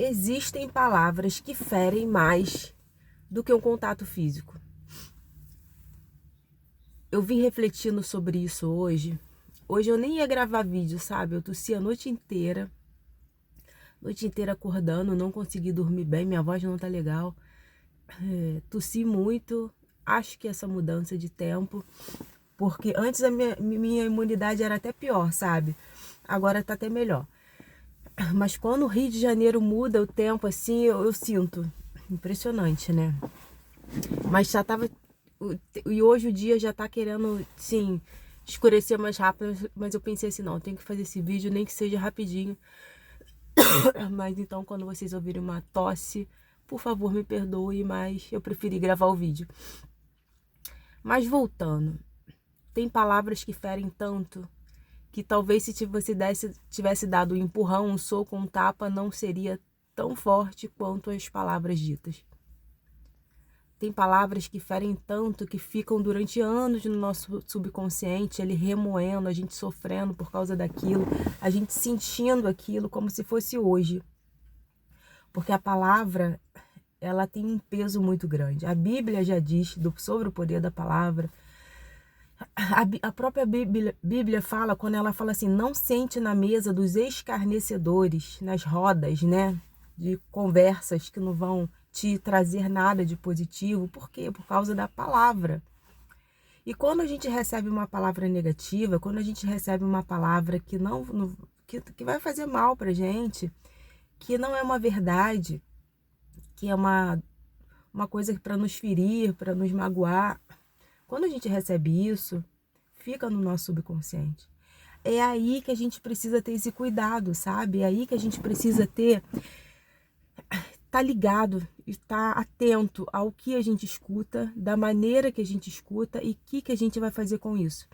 existem palavras que ferem mais do que um contato físico. Eu vim refletindo sobre isso hoje. Hoje eu nem ia gravar vídeo, sabe? Eu tossi a noite inteira acordando, não consegui dormir bem, minha voz não tá legal. Tossi muito, acho que essa mudança de tempo, porque antes a minha imunidade era até pior, sabe? Agora tá até melhor. Mas quando o Rio de Janeiro muda o tempo assim, eu sinto. Impressionante, né? Mas já tava. E hoje o dia já tá querendo, sim, escurecer mais rápido. Mas eu pensei assim, não, eu tenho que fazer esse vídeo, nem que seja rapidinho. Mas então, quando vocês ouvirem uma tosse, por favor, me perdoe, mas eu preferi gravar o vídeo. Mas voltando, tem palavras que ferem tanto que talvez se você tivesse dado um empurrão, um soco, um tapa, não seria tão forte quanto as palavras ditas. Tem palavras que ferem tanto que ficam durante anos no nosso subconsciente, ele remoendo, a gente sofrendo por causa daquilo, a gente sentindo aquilo como se fosse hoje. Porque a palavra, ela tem um peso muito grande. A Bíblia já diz sobre o poder da palavra. A própria Bíblia fala, quando ela fala assim, não sente na mesa dos escarnecedores, nas rodas, né, de conversas que não vão te trazer nada de positivo. Por quê? Por causa da palavra. E quando a gente recebe uma palavra negativa, quando a gente recebe uma palavra que que vai fazer mal pra gente, que não é uma verdade, que é uma coisa para nos ferir, para nos magoar, quando a gente recebe isso, fica no nosso subconsciente. É aí que a gente precisa ter esse cuidado, sabe? É aí que a gente precisa tá ligado, estar atento ao que a gente escuta, da maneira que a gente escuta e o que a gente vai fazer com isso.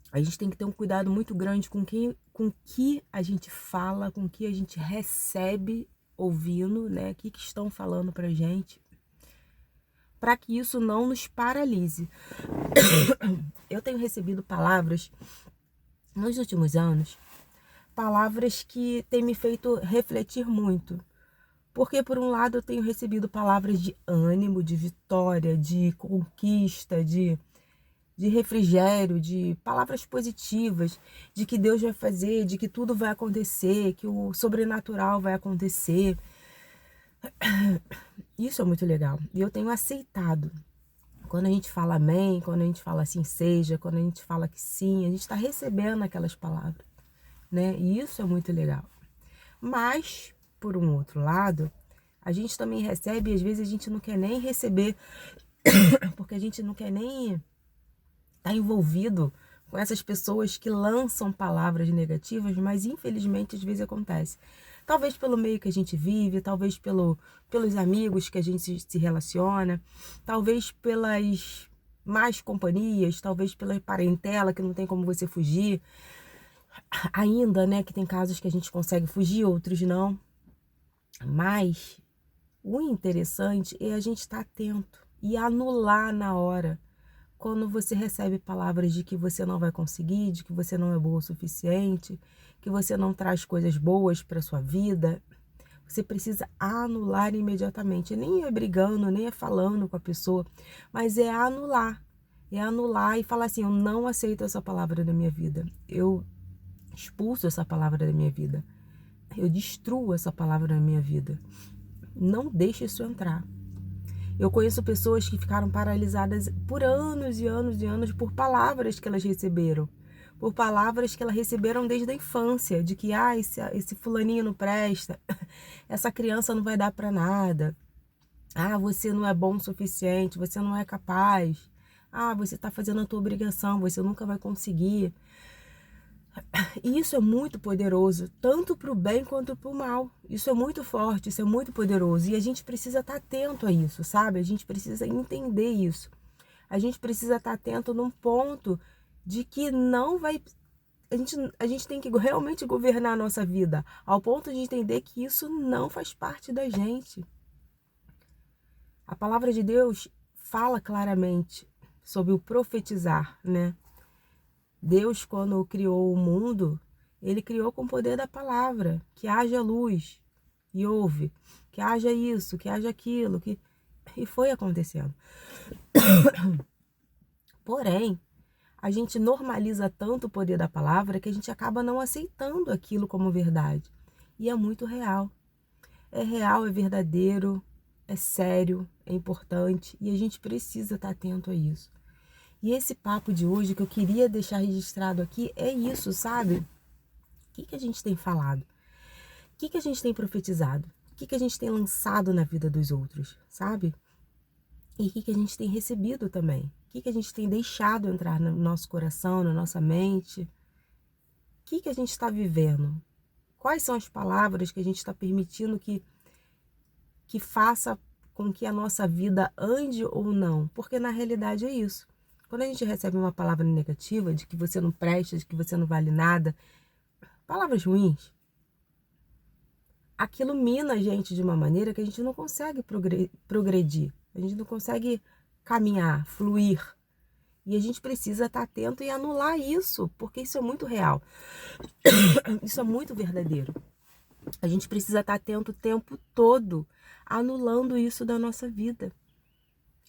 A gente tem que ter um cuidado muito grande com que a gente fala, com que a gente recebe ouvindo, né? O que estão falando pra gente, para que isso não nos paralise. Eu tenho recebido palavras nos últimos anos, palavras que têm me feito refletir muito. Porque, por um lado, eu tenho recebido palavras de ânimo, de vitória, de conquista, de refrigério, de palavras positivas, de que Deus vai fazer, de que tudo vai acontecer, que o sobrenatural vai acontecer. Isso é muito legal. E eu tenho aceitado. Quando a gente fala amém, quando a gente fala assim seja, quando a gente fala que sim, a gente está recebendo aquelas palavras, né? E isso é muito legal. Mas, por um outro lado, a gente também recebe e às vezes a gente não quer nem receber, porque a gente não quer nem estar envolvido com essas pessoas que lançam palavras negativas, mas infelizmente às vezes acontece. Talvez pelo meio que a gente vive, talvez pelos amigos que a gente se relaciona, talvez pelas más companhias, talvez pela parentela que não tem como você fugir. Ainda, né, que tem casos que a gente consegue fugir, outros não. Mas o interessante é a gente estar atento e anular na hora. Quando você recebe palavras de que você não vai conseguir, de que você não é boa o suficiente, que você não traz coisas boas para sua vida, você precisa anular imediatamente. Nem é brigando, nem é falando com a pessoa, mas é anular. É anular e falar assim, eu não aceito essa palavra da minha vida. Eu expulso essa palavra da minha vida. Eu destruo essa palavra da minha vida. Não deixe isso entrar. Eu conheço pessoas que ficaram paralisadas por anos e anos e anos por palavras que elas receberam. Por palavras que elas receberam desde a infância, de que esse fulaninho não presta, essa criança não vai dar para nada, você não é bom o suficiente, você não é capaz, você está fazendo a tua obrigação, você nunca vai conseguir. E isso é muito poderoso, tanto para o bem quanto para o mal. Isso é muito forte, isso é muito poderoso. E a gente precisa estar atento a isso, sabe? A gente precisa entender isso. A gente precisa estar atento num ponto de que não vai... A gente tem que realmente governar a nossa vida, ao ponto de entender que isso não faz parte da gente. A palavra de Deus fala claramente sobre o profetizar, né? Deus, quando criou o mundo, ele criou com o poder da palavra, que haja luz. e ouve, que haja isso, que haja aquilo, e foi acontecendo. Porém, a gente normaliza tanto o poder da palavra que a gente acaba não aceitando aquilo como verdade. E é muito real. É real, é verdadeiro, é sério, é importante e a gente precisa estar atento a isso. E esse papo de hoje que eu queria deixar registrado aqui é isso, sabe? O que a gente tem falado? O que a gente tem profetizado? O que a gente tem lançado na vida dos outros, sabe? E o que a gente tem recebido também? O que a gente tem deixado entrar no nosso coração, na nossa mente? O que a gente está vivendo? Quais são as palavras que a gente está permitindo que faça com que a nossa vida ande ou não? Porque na realidade é isso. Quando a gente recebe uma palavra negativa, de que você não presta, de que você não vale nada, palavras ruins, aquilo mina a gente de uma maneira que a gente não consegue progredir, a gente não consegue caminhar, fluir. E a gente precisa estar atento e anular isso, porque isso é muito real. Isso é muito verdadeiro. A gente precisa estar atento o tempo todo, anulando isso da nossa vida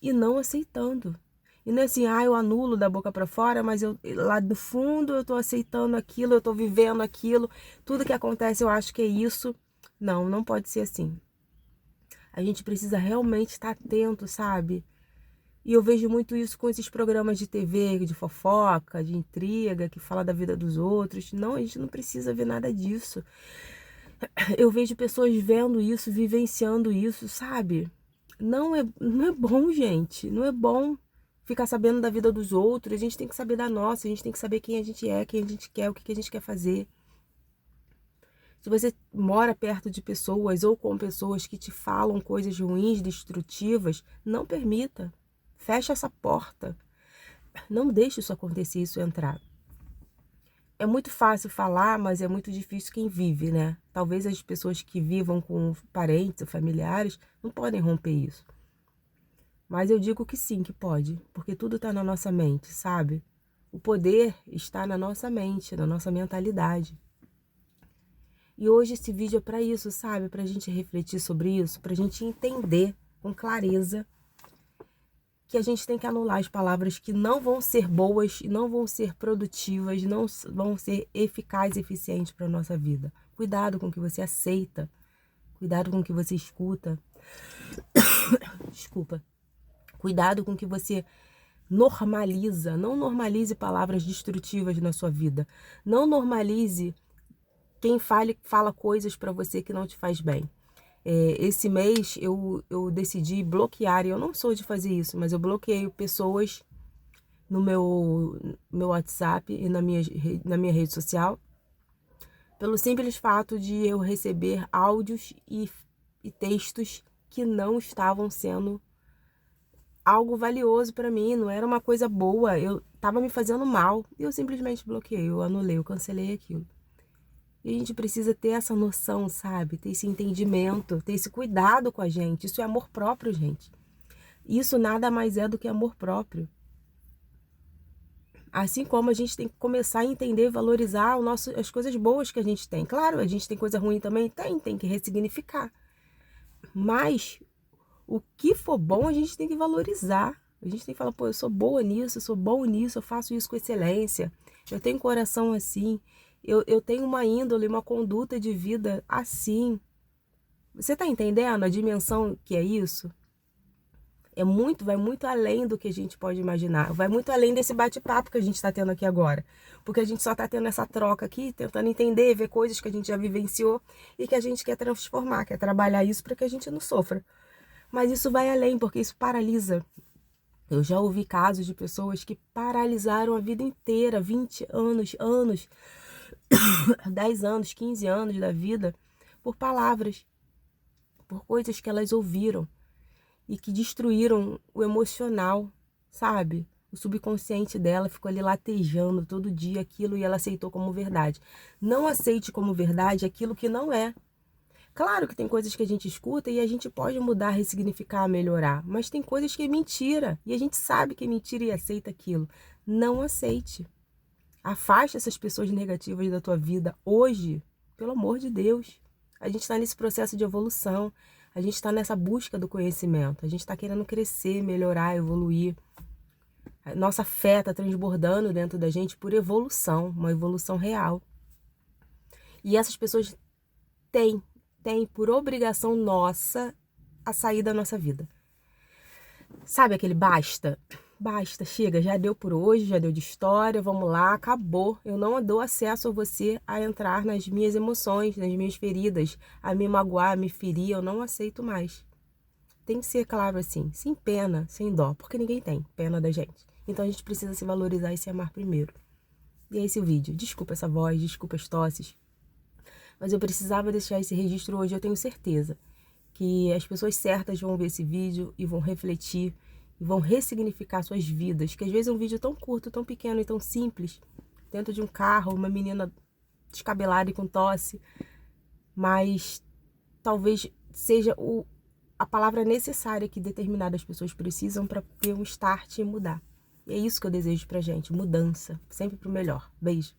e não aceitando. E não é assim, eu anulo da boca para fora, mas eu lá do fundo eu tô aceitando aquilo, eu tô vivendo aquilo, tudo que acontece eu acho que é isso. Não, não pode ser assim. A gente precisa realmente estar atento, sabe? E eu vejo muito isso com esses programas de TV, de fofoca, de intriga, que fala da vida dos outros. Não, a gente não precisa ver nada disso. Eu vejo pessoas vendo isso, vivenciando isso, sabe? Não é bom, gente. Não é bom ficar sabendo da vida dos outros. A gente tem que saber da nossa, a gente tem que saber quem a gente é, quem a gente quer, o que a gente quer fazer. Se você mora perto de pessoas ou com pessoas que te falam coisas ruins, destrutivas, não permita. Fecha essa porta. Não deixe isso acontecer, isso entrar. É muito fácil falar, mas é muito difícil quem vive, né? Talvez as pessoas que vivam com parentes ou familiares não podem romper isso. Mas eu digo que sim, que pode, porque tudo está na nossa mente, sabe? O poder está na nossa mente, na nossa mentalidade. E hoje esse vídeo é para isso, sabe? Para a gente refletir sobre isso, para a gente entender com clareza que a gente tem que anular as palavras que não vão ser boas, não vão ser produtivas, não vão ser eficazes e eficientes para a nossa vida. Cuidado com o que você aceita, cuidado com o que você escuta. Desculpa. Cuidado com o que você normaliza. Não normalize palavras destrutivas na sua vida. Não normalize quem fala coisas para você que não te faz bem. Esse mês eu decidi bloquear, e eu não sou de fazer isso, mas eu bloqueio pessoas no meu WhatsApp e na minha rede social, pelo simples fato de eu receber áudios e textos que não estavam sendo algo valioso para mim, não era uma coisa boa, eu estava me fazendo mal, e eu simplesmente bloqueei, eu anulei, eu cancelei aquilo. E a gente precisa ter essa noção, sabe? Ter esse entendimento, ter esse cuidado com a gente. Isso é amor próprio, gente. Isso nada mais é do que amor próprio. Assim como a gente tem que começar a entender e valorizar as coisas boas que a gente tem. Claro, a gente tem coisa ruim também? Tem que ressignificar. Mas o que for bom a gente tem que valorizar. A gente tem que falar, pô, eu sou boa nisso, eu sou bom nisso, eu faço isso com excelência. Eu tenho coração assim. Eu tenho uma índole, uma conduta de vida assim. Você tá entendendo a dimensão que é isso? Vai muito além do que a gente pode imaginar. Vai muito além desse bate-papo que a gente está tendo aqui agora. Porque a gente só está tendo essa troca aqui, tentando entender, ver coisas que a gente já vivenciou e que a gente quer transformar, quer trabalhar isso para que a gente não sofra. Mas isso vai além, porque isso paralisa. Eu já ouvi casos de pessoas que paralisaram a vida inteira, 20 anos, 10 anos, 15 anos da vida, por palavras, por coisas que elas ouviram e que destruíram o emocional, sabe? O subconsciente dela ficou ali latejando todo dia aquilo e ela aceitou como verdade. Não aceite como verdade aquilo que não é. Claro que tem coisas que a gente escuta e a gente pode mudar, ressignificar, melhorar, mas tem coisas que é mentira e a gente sabe que é mentira e aceita aquilo. Não aceite. Afaste essas pessoas negativas da tua vida hoje, pelo amor de Deus. A gente está nesse processo de evolução, a gente está nessa busca do conhecimento, a gente está querendo crescer, melhorar, evoluir. A nossa fé está transbordando dentro da gente por evolução, uma evolução real. E essas pessoas têm por obrigação nossa a sair da nossa vida. Sabe aquele basta? Basta, chega, já deu por hoje, já deu de história, vamos lá, acabou. Eu não dou acesso a você a entrar nas minhas emoções, nas minhas feridas, a me magoar, a me ferir, eu não aceito mais. Tem que ser claro assim, sem pena, sem dó, porque ninguém tem pena da gente. Então a gente precisa se valorizar e se amar primeiro. E é esse o vídeo. Desculpa essa voz, desculpa as tosses, mas eu precisava deixar esse registro hoje, eu tenho certeza que as pessoas certas vão ver esse vídeo e vão refletir e vão ressignificar suas vidas, que às vezes é um vídeo tão curto, tão pequeno e tão simples, dentro de um carro, uma menina descabelada e com tosse, mas talvez seja a palavra necessária que determinadas pessoas precisam para ter um start e mudar. E é isso que eu desejo pra gente, mudança, sempre pro melhor. Beijo.